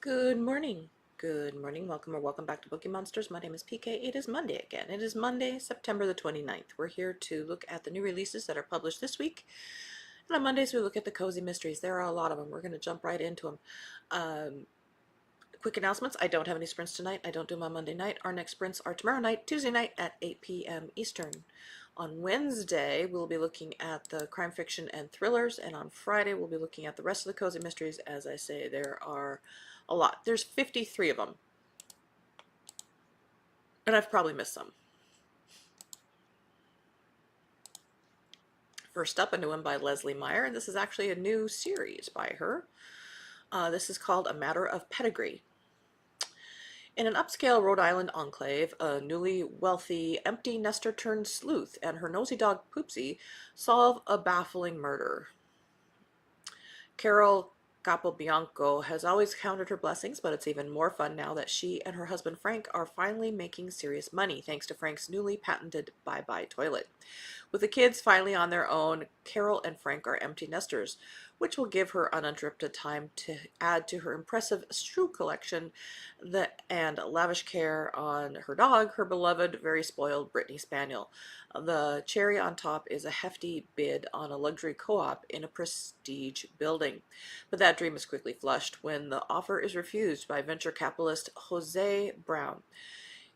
Good morning. Good morning. Welcome or welcome back to Bookeemonsters. My name is PK. It is Monday again. It is Monday, September the 29th. We're here to look at the new releases that are published this week. And on Mondays, we look at the cozy mysteries. There are a lot of them. We're going to jump right into them. Quick announcements. I don't have any sprints tonight. I don't do them on Monday night. Our next sprints are tomorrow night, Tuesday night at 8 p.m. Eastern. On Wednesday, we'll be looking at the crime fiction and thrillers, and on Friday, we'll be looking at the rest of the cozy mysteries. As I say, there are a lot. There's 53 of them, and I've probably missed some. First up, a new one by Leslie Meyer, and this is actually a new series by her. This is called A Matter of Pedigree. In an upscale Rhode Island enclave, a newly wealthy empty nester turned sleuth and her nosy dog Poopsie solve a baffling murder. Carol Capobianco has always counted her blessings, but it's even more fun now that she and her husband Frank are finally making serious money thanks to Frank's newly patented bye-bye toilet. With the kids finally on their own, Carol and Frank are empty nesters, which will give her uninterrupted time to add to her impressive straw collection and lavish care on her dog, her beloved, very spoiled Brittany Spaniel. The cherry on top is a hefty bid on a luxury co-op in a prestige building. But that dream is quickly flushed when the offer is refused by venture capitalist Jose Brown.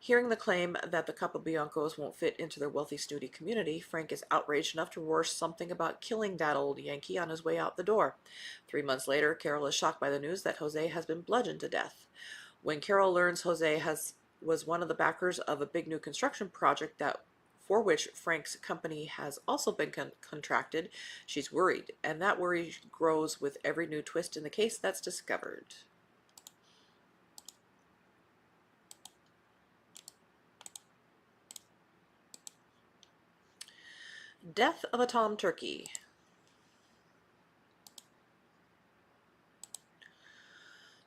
Hearing the claim that the Capobiancos won't fit into their wealthy, snooty community, Frank is outraged enough to roar something about killing that old Yankee on his way out the door. 3 months later, Carol is shocked by the news that Jose has been bludgeoned to death. When Carol learns Jose was one of the backers of a big new construction project for which Frank's company has also been contracted, she's worried, and that worry grows with every new twist in the case that's discovered. Death of a Tom Turkey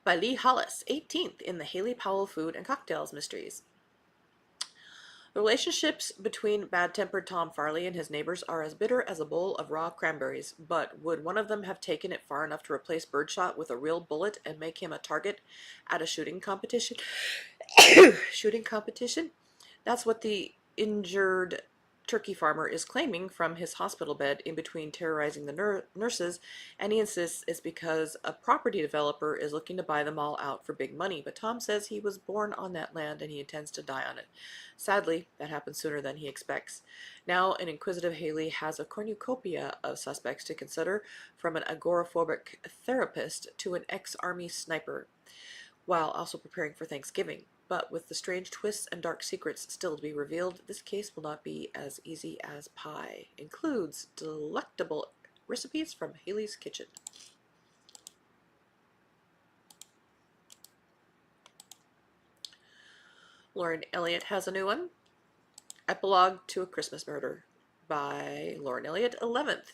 by Lee Hollis, 18th in the Haley Powell Food and Cocktails Mysteries. The relationships between bad-tempered Tom Farley and his neighbors are as bitter as a bowl of raw cranberries, but would one of them have taken it far enough to replace Birdshot with a real bullet and make him a target at a shooting competition? That's what the injured turkey farmer is claiming from his hospital bed in between terrorizing the nurses, and he insists it's because a property developer is looking to buy them all out for big money, but Tom says he was born on that land and he intends to die on it. Sadly, that happens sooner than he expects. Now, an inquisitive Haley has a cornucopia of suspects to consider, from an agoraphobic therapist to an ex-army sniper, while also preparing for Thanksgiving. But with the strange twists and dark secrets still to be revealed, this case will not be as easy as pie. Includes delectable recipes from Haley's kitchen. Lauren Elliott has a new one. Epilogue to a Christmas Murder by Lauren Elliott, 11th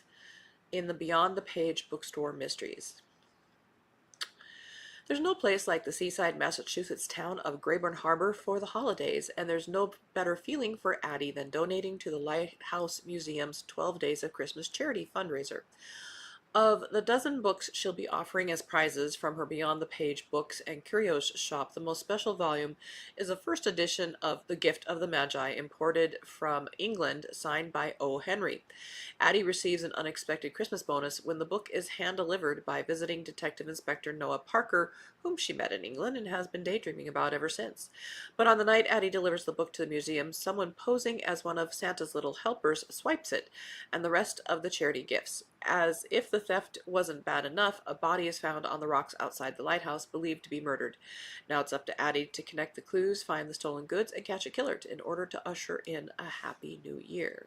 in the Beyond the Page bookstore mysteries. There's no place like the seaside Massachusetts town of Grayburn Harbor for the holidays, and there's no better feeling for Addie than donating to the Lighthouse Museum's 12 Days of Christmas charity fundraiser. Of the dozen books she'll be offering as prizes from her Beyond the Page books and curios shop, the most special volume is a first edition of The Gift of the Magi, imported from England, signed by O. Henry. Addie receives an unexpected Christmas bonus when the book is hand-delivered by visiting Detective Inspector Noah Parker, whom she met in England and has been daydreaming about ever since. But on the night Addie delivers the book to the museum, someone posing as one of Santa's little helpers swipes it, and the rest of the charity gifts. As if the theft wasn't bad enough, a body is found on the rocks outside the lighthouse, believed to be murdered. Now it's up to Addie to connect the clues, find the stolen goods, and catch a killer in order to usher in a happy new year.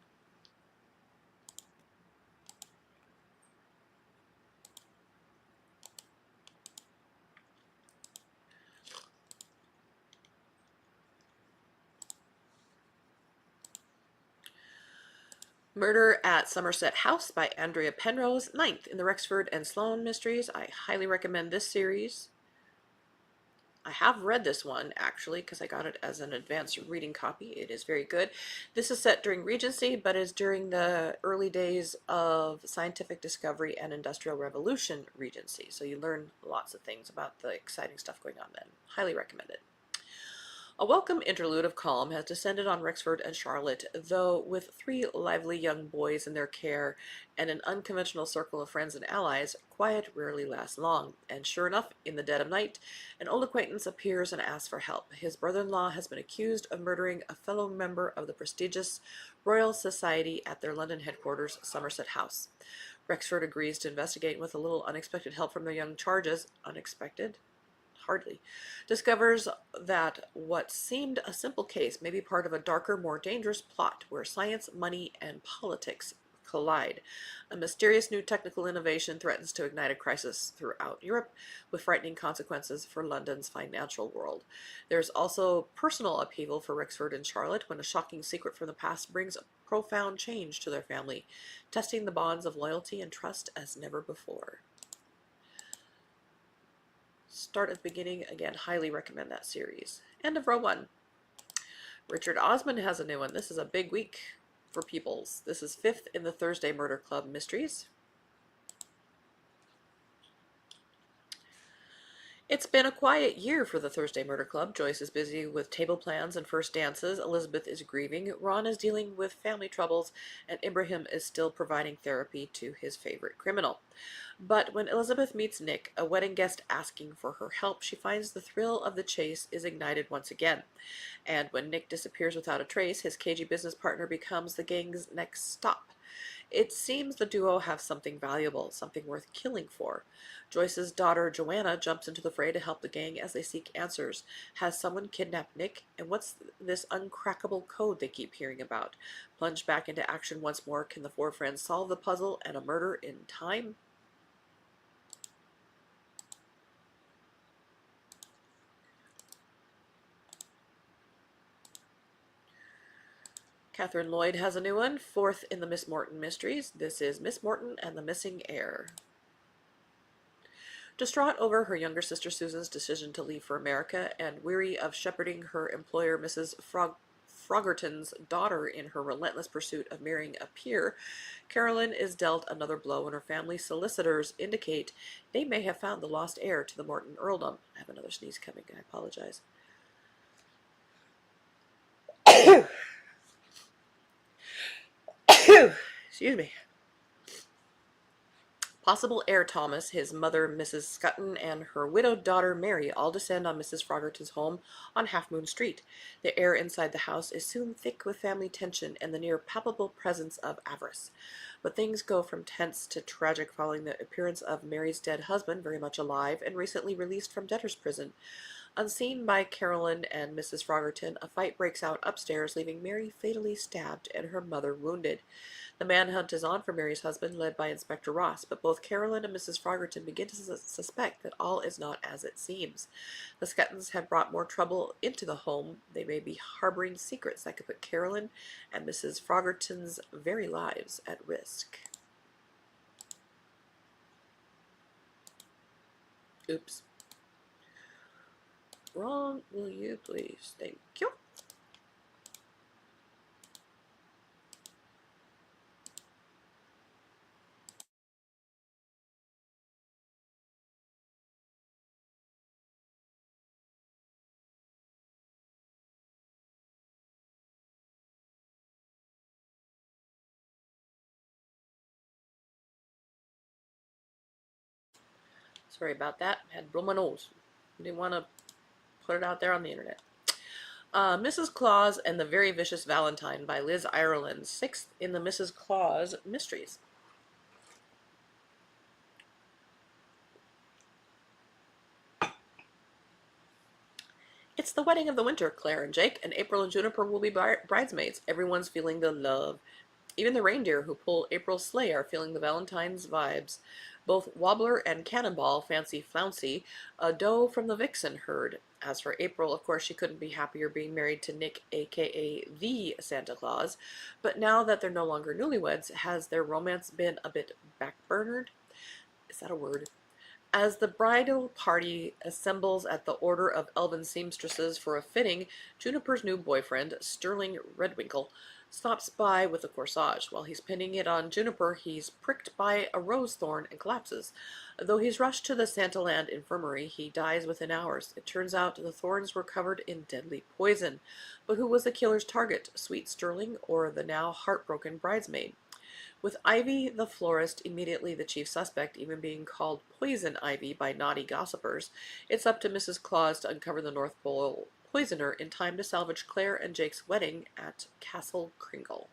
Murder at Somerset House by Andrea Penrose, 9th in the Rexford and Sloane Mysteries. I highly recommend this series. I have read this one actually because I got it as an advanced reading copy. It is very good. This is set during Regency, but is during the early days of scientific discovery and industrial revolution Regency. So you learn lots of things about the exciting stuff going on then. Highly recommend it. A welcome interlude of calm has descended on Rexford and Charlotte, though with 3 lively young boys in their care and an unconventional circle of friends and allies, quiet rarely lasts long, and sure enough, in the dead of night, an old acquaintance appears and asks for help. His brother-in-law has been accused of murdering a fellow member of the prestigious Royal Society at their London headquarters, Somerset House. Rexford agrees to investigate with a little unexpected help from their young charges. Unexpected? Hardly, discovers that what seemed a simple case may be part of a darker, more dangerous plot where science, money, and politics collide. A mysterious new technical innovation threatens to ignite a crisis throughout Europe, with frightening consequences for London's financial world. There's also personal upheaval for Rexford and Charlotte when a shocking secret from the past brings a profound change to their family, testing the bonds of loyalty and trust as never before. Start at the beginning. Again, highly recommend that series. End of row 1. Richard Osman has a new one. This is a big week for Peoples. This is 5th in the Thursday Murder Club Mysteries. It's been a quiet year for the Thursday Murder Club. Joyce is busy with table plans and first dances. Elizabeth is grieving. Ron is dealing with family troubles. And Ibrahim is still providing therapy to his favorite criminal. But when Elizabeth meets Nick, a wedding guest asking for her help, she finds the thrill of the chase is ignited once again. And when Nick disappears without a trace, his cagey business partner becomes the gang's next stop. It seems the duo have something valuable, something worth killing for. Joyce's daughter Joanna jumps into the fray to help the gang as they seek answers. Has someone kidnapped Nick? And what's this uncrackable code they keep hearing about? Plunge back into action once more. Can the 4 friends solve the puzzle and a murder in time? Catherine Lloyd has a new one, 4th in the Miss Morton Mysteries. This is Miss Morton and the Missing Heir. Distraught over her younger sister Susan's decision to leave for America and weary of shepherding her employer Mrs. Froggerton's daughter in her relentless pursuit of marrying a peer, Carolyn is dealt another blow when her family solicitors indicate they may have found the lost heir to the Morton earldom. I have another sneeze coming, I apologize. Excuse me. Possible heir Thomas, his mother Mrs. Scutton, and her widowed daughter Mary all descend on Mrs. Froggerton's home on Half Moon Street. The air inside the house is soon thick with family tension and the near palpable presence of avarice. But things go from tense to tragic following the appearance of Mary's dead husband, very much alive and recently released from debtor's prison. Unseen by Carolyn and Mrs. Froggerton, a fight breaks out upstairs, leaving Mary fatally stabbed and her mother wounded. The manhunt is on for Mary's husband, led by Inspector Ross, but both Carolyn and Mrs. Froggerton begin to suspect that all is not as it seems. The Scuttons have brought more trouble into the home. They may be harboring secrets that could put Carolyn and Mrs. Froggerton's very lives at risk. Oops. Wrong, will you please? Thank you. Sorry about that. I had to blow my nose. Didn't want to put it out there on the internet. Mrs. Claus and the Very Vicious Valentine by Liz Ireland, 6th in the Mrs. Claus Mysteries. It's the wedding of the winter. Claire and Jake and April and Juniper will be bridesmaids. Everyone's feeling the love. Even the reindeer who pull April's sleigh are feeling the Valentine's vibes. Both Wobbler and Cannonball fancy Flouncy, a doe from the Vixen herd. As for April, of course, she couldn't be happier being married to Nick, aka the Santa Claus. But now that they're no longer newlyweds, has their romance been a bit backburnered? Is that a word? As the bridal party assembles at the order of elven seamstresses for a fitting, Juniper's new boyfriend, Sterling Redwinkle, stops by with a corsage. While he's pinning it on Juniper, he's pricked by a rose thorn and collapses. Though he's rushed to the Santaland infirmary, he dies within hours. It turns out the thorns were covered in deadly poison. But who was the killer's target, Sweet Sterling or the now heartbroken bridesmaid? With Ivy the florist immediately the chief suspect, even being called Poison Ivy by naughty gossipers, it's up to Mrs. Claus to uncover the North Pole poisoner in time to salvage Claire and Jake's wedding at Castle Kringle.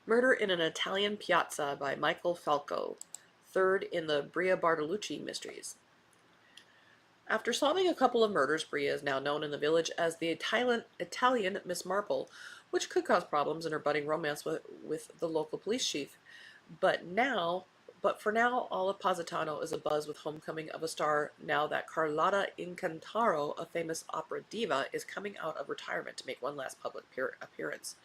Murder in an Italian Piazza by Michael Falco, third in the Bria Bartolucci mysteries. After solving a couple of murders, Bria is now known in the village as the Italian Miss Marple, which could cause problems in her budding romance with the local police chief. But for now, all of Positano is abuzz with homecoming of a star now that Carlotta Incantaro, a famous opera diva, is coming out of retirement to make one last public appearance.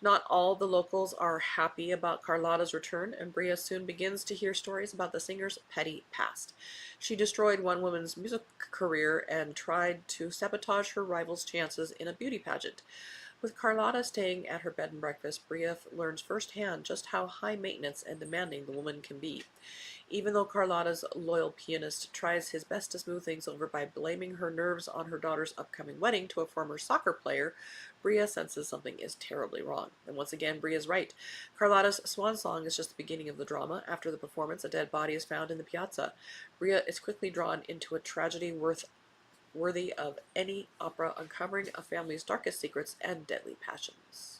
Not all the locals are happy about Carlotta's return, and Bria soon begins to hear stories about the singer's petty past. She destroyed one woman's music career and tried to sabotage her rival's chances in a beauty pageant. With Carlotta staying at her bed and breakfast, Bria learns firsthand just how high maintenance and demanding the woman can be. Even though Carlotta's loyal pianist tries his best to smooth things over by blaming her nerves on her daughter's upcoming wedding to a former soccer player, Bria senses something is terribly wrong. And once again, Bria's right. Carlotta's swan song is just the beginning of the drama. After the performance, a dead body is found in the piazza. Bria is quickly drawn into a tragedy worthy of any opera, uncovering a family's darkest secrets and deadly passions.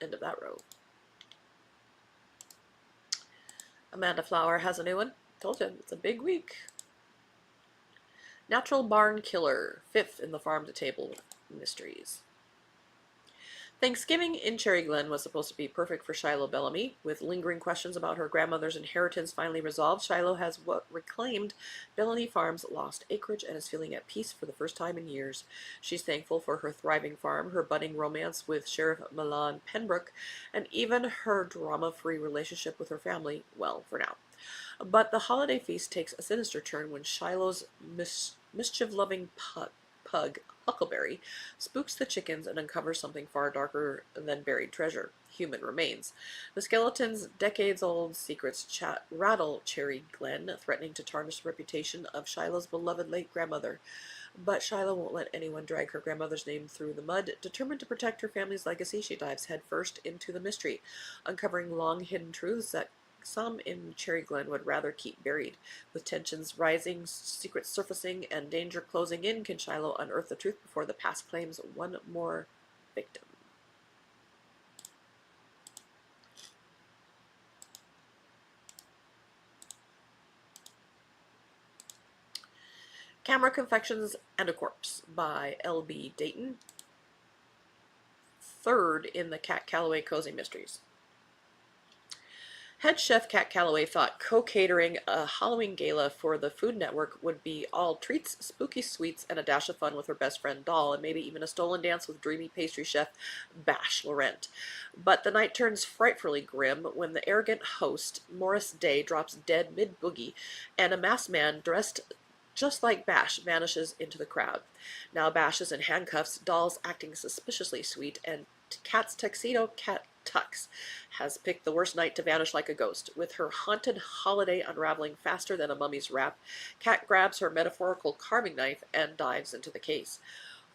End of that row. Amanda Flower has a new one. Told you, it's a big week. Natural Barn Killer, fifth in the Farm to Table mysteries. Thanksgiving in Cherry Glen was supposed to be perfect for Shiloh Bellamy. With lingering questions about her grandmother's inheritance finally resolved, Shiloh has reclaimed Bellamy Farm's lost acreage and is feeling at peace for the first time in years. She's thankful for her thriving farm, her budding romance with Sheriff Milan Penbrook, and even her drama-free relationship with her family, well, for now. But the holiday feast takes a sinister turn when Shiloh's mischief-loving pug, Huckleberry, spooks the chickens and uncovers something far darker than buried treasure, human remains. The skeleton's decades-old secrets rattle Cherry Glen, threatening to tarnish the reputation of Shiloh's beloved late grandmother. But Shiloh won't let anyone drag her grandmother's name through the mud. Determined to protect her family's legacy, she dives headfirst into the mystery, uncovering long-hidden truths that some in Cherry Glen would rather keep buried. With tensions rising, secrets surfacing, and danger closing in, can Shiloh unearth the truth before the past claims one more victim? Camera Confections and a Corpse by L.B. Dayton, third in the Cat Calloway Cozy Mysteries. Head chef Cat Calloway thought co-catering a Halloween gala for the Food Network would be all treats, spooky sweets, and a dash of fun with her best friend Doll, and maybe even a stolen dance with dreamy pastry chef Bash Laurent. But the night turns frightfully grim when the arrogant host, Morris Day, drops dead mid-boogie, and a masked man dressed just like Bash vanishes into the crowd. Now Bash is in handcuffs, Doll's acting suspiciously sweet, and Cat's tuxedo, Cat Tux, has picked the worst night to vanish like a ghost. With her haunted holiday unraveling faster than a mummy's wrap, Cat grabs her metaphorical carving knife and dives into the case.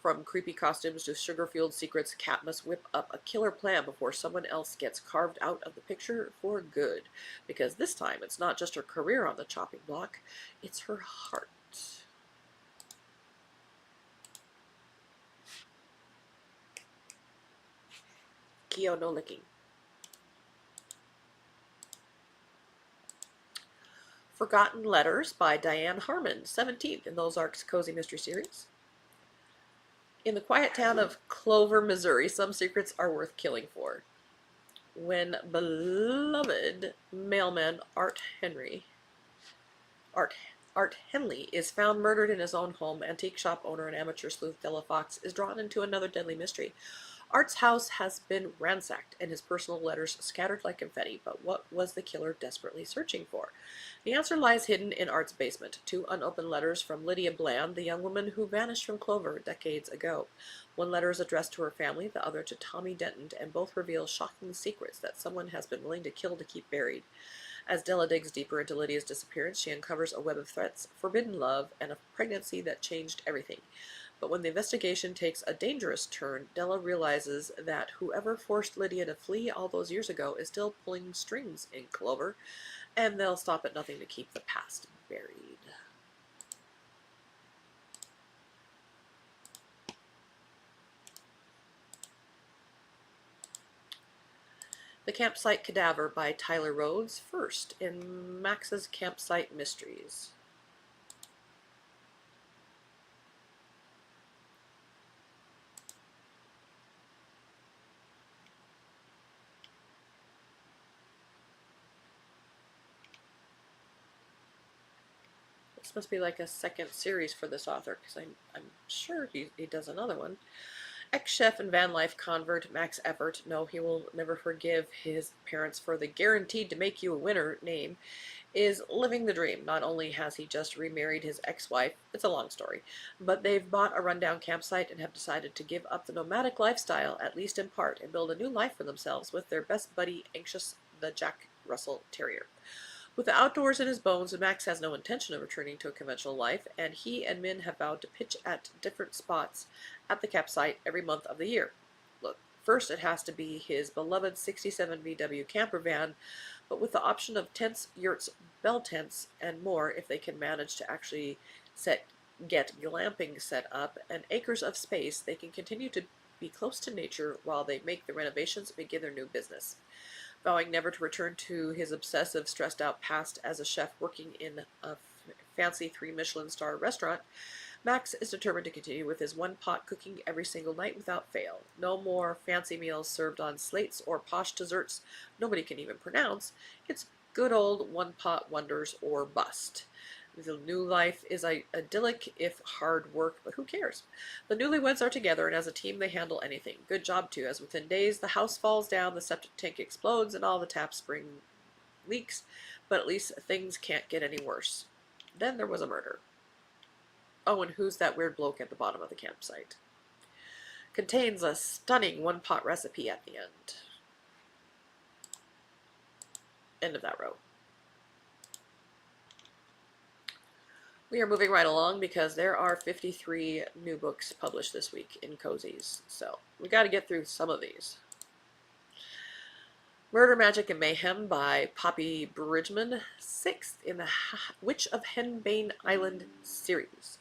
From creepy costumes to sugar-fueled secrets, Cat must whip up a killer plan before someone else gets carved out of the picture for good. Because this time, it's not just her career on the chopping block, it's her heart. Kyo no Licking. Forgotten Letters by Diane Harmon, 17th in the Ozarks Cozy Mystery Series. In the quiet town of Clover, Missouri, some secrets are worth killing for. When beloved mailman Art Art Henley is found murdered in his own home. Antique shop owner and amateur sleuth Della Fox is drawn into another deadly mystery. Art's house has been ransacked and his personal letters scattered like confetti, but what was the killer desperately searching for? The answer lies hidden in Art's basement. 2 unopened letters from Lydia Bland, the young woman who vanished from Clover decades ago. One letter is addressed to her family, the other to Tommy Denton, and both reveal shocking secrets that someone has been willing to kill to keep buried. As Della digs deeper into Lydia's disappearance, she uncovers a web of threats, forbidden love, and a pregnancy that changed everything. But when the investigation takes a dangerous turn, Della realizes that whoever forced Lydia to flee all those years ago is still pulling strings in Clover, and they'll stop at nothing to keep the past buried. The Campsite Cadaver by Tyler Rhodes, first in Max's Campsite Mysteries. This must be like a second series for this author, because I'm sure he does another one. Ex-chef and van life convert Max Effort, no, he will never forgive his parents for the guaranteed to make you a winner name, is living the dream. Not only has he just remarried his ex-wife, it's a long story, but they've bought a rundown campsite and have decided to give up the nomadic lifestyle, at least in part, and build a new life for themselves with their best buddy, Anxious the Jack Russell Terrier. With the outdoors in his bones, Max has no intention of returning to a conventional life, and he and Min have vowed to pitch at different spots at the campsite every month of the year. Look, first it has to be his beloved 67 VW camper van, but with the option of tents, yurts, bell tents, and more if they can manage to actually get glamping set up and acres of space, they can continue to be close to nature while they make the renovations and begin their new business. Vowing never to return to his obsessive, stressed-out past as a chef working in a fancy 3 Michelin star restaurant, Max is determined to continue with his one-pot cooking every single night without fail. No more fancy meals served on slates or posh desserts nobody can even pronounce. It's good old one-pot wonders or bust. The new life is idyllic if hard work, but who cares? The newlyweds are together, and as a team they handle anything. Good job, too, as within days the house falls down, the septic tank explodes, and all the tap spring leaks, but at least things can't get any worse. Then there was a murder. Oh, and who's that weird bloke at the bottom of the campsite? Contains a stunning one-pot recipe at the end. End of that row. We are moving right along because there are 53 new books published this week in cozies, so we got to get through some of these. Murder, Magic, and Mayhem by Poppy Bridgman, 6th in the Witch of Henbane Island series.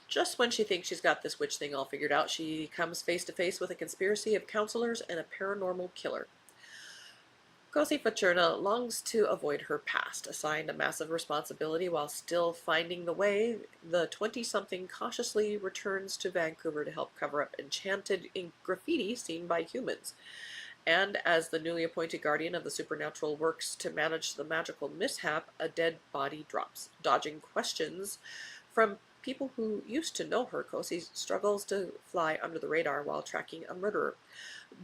Just when she thinks she's got this witch thing all figured out, she comes face to face with a conspiracy of counselors and a paranormal killer. Cozy Facerna longs to avoid her past. Assigned a massive responsibility while still finding the way, the 20-something cautiously returns to Vancouver to help cover up enchanted ink graffiti seen by humans. And as the newly appointed guardian of the supernatural works to manage the magical mishap, a dead body drops. Dodging questions from people who used to know her, Cozy struggles to fly under the radar while tracking a murderer.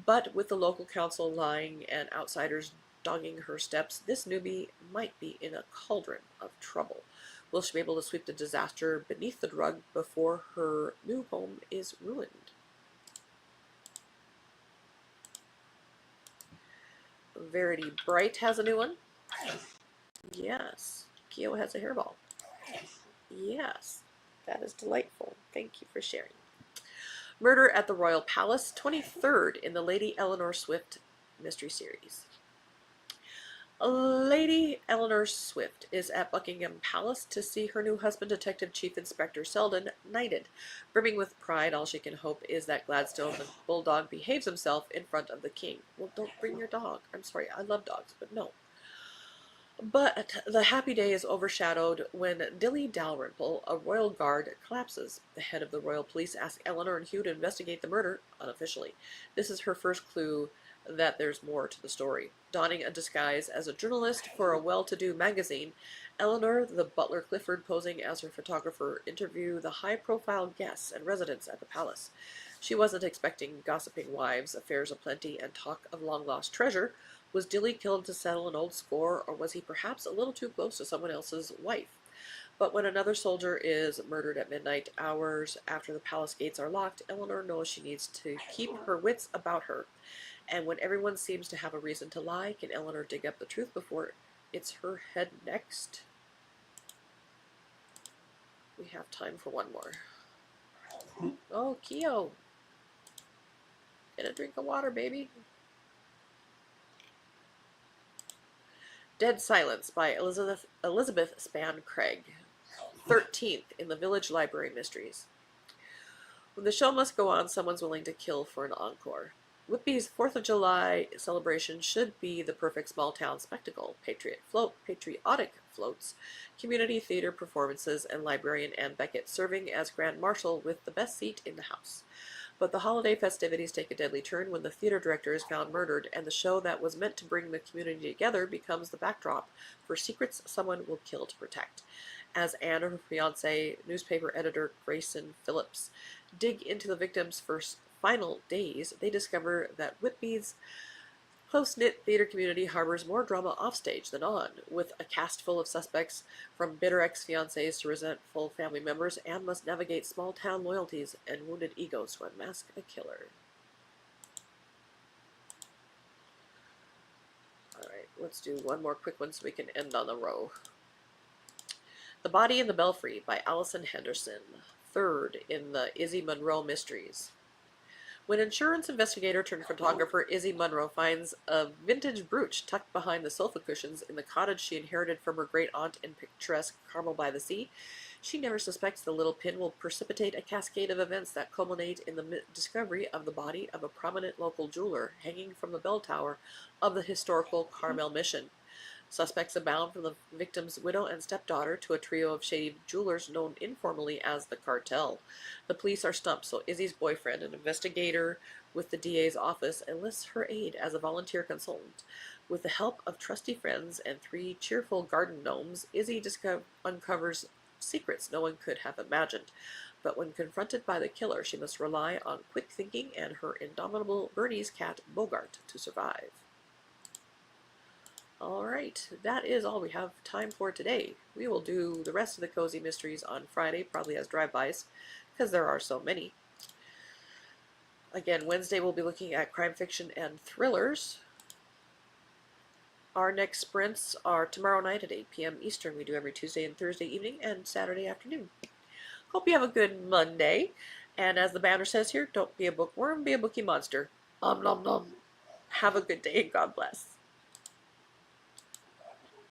But with the local council lying and outsiders dogging her steps, this newbie might be in a cauldron of trouble. Will she be able to sweep the disaster beneath the rug before her new home is ruined? Verity Bright has a new one. Yes. Kyo has a hairball. Yes. That is delightful. Thank you for sharing. Murder at the Royal Palace, 23rd in the Lady Eleanor Swift mystery series. Lady Eleanor Swift is at Buckingham Palace to see her new husband, Detective Chief Inspector Selden, knighted. Brimming with pride, all she can hope is that Gladstone the bulldog behaves himself in front of the king. Well, don't bring your dog. I'm sorry, I love dogs, but no. But the happy day is overshadowed when Dilly Dalrymple, a royal guard, collapses. The head of the royal police asks Eleanor and Hugh to investigate the murder, unofficially. This is her first clue that there's more to the story. Donning a disguise as a journalist for a well-to-do magazine, Eleanor, the butler Clifford posing as her photographer, interview the high-profile guests and residents at the palace. She wasn't expecting gossiping wives, affairs aplenty, and talk of long-lost treasure. Was Dilly killed to settle an old score, or was he perhaps a little too close to someone else's wife? But when another soldier is murdered at midnight, hours after the palace gates are locked, Eleanor knows she needs to keep her wits about her. And when everyone seems to have a reason to lie, can Eleanor dig up the truth before it's her head next? We have time for one more. Oh, Keo. Get a drink of water, baby. Dead Silence by Elizabeth Spann Craig. 13th in the Village Library Mysteries. When the show must go on, someone's willing to kill for an encore. Whitby's 4th of July celebration should be the perfect small-town spectacle. Patriotic floats, community theater performances, and librarian Ann Beckett serving as Grand Marshal with the best seat in the house. But the holiday festivities take a deadly turn when the theater director is found murdered, and the show that was meant to bring the community together becomes the backdrop for secrets someone will kill to protect. As Anne and her fiancé, newspaper editor Grayson Phillips, dig into the victim's first final days, they discover that Whitby's close-knit theater community harbors more drama offstage than on. With a cast full of suspects, from bitter ex-fiancés to resentful family members, Anne must navigate small-town loyalties and wounded egos to unmask a killer. Alright, let's do one more quick one so we can end on the row. The Body in the Belfry by Allison Henderson, 3rd in the Izzy Monroe Mysteries. When insurance investigator turned photographer Izzy Monroe finds a vintage brooch tucked behind the sofa cushions in the cottage she inherited from her great-aunt in picturesque Carmel by the Sea, she never suspects the little pin will precipitate a cascade of events that culminate in the discovery of the body of a prominent local jeweler hanging from the bell tower of the historical Carmel Mission. Suspects abound from the victim's widow and stepdaughter to a trio of shady jewelers known informally as the Cartel. The police are stumped, so Izzy's boyfriend, an investigator with the DA's office, enlists her aid as a volunteer consultant. With the help of trusty friends and 3 cheerful garden gnomes, Izzy uncovers secrets no one could have imagined. But when confronted by the killer, she must rely on quick thinking and her indomitable Bernese cat, Bogart, to survive. Alright, that is all we have time for today. We will do the rest of the Cozy Mysteries on Friday, probably as drive-bys, because there are so many. Again, Wednesday we'll be looking at crime fiction and thrillers. Our next sprints are tomorrow night at 8 p.m. Eastern. We do every Tuesday and Thursday evening and Saturday afternoon. Hope you have a good Monday. And as the banner says here, don't be a bookworm, be a bookie monster. Nom nom nom. Have a good day and God bless.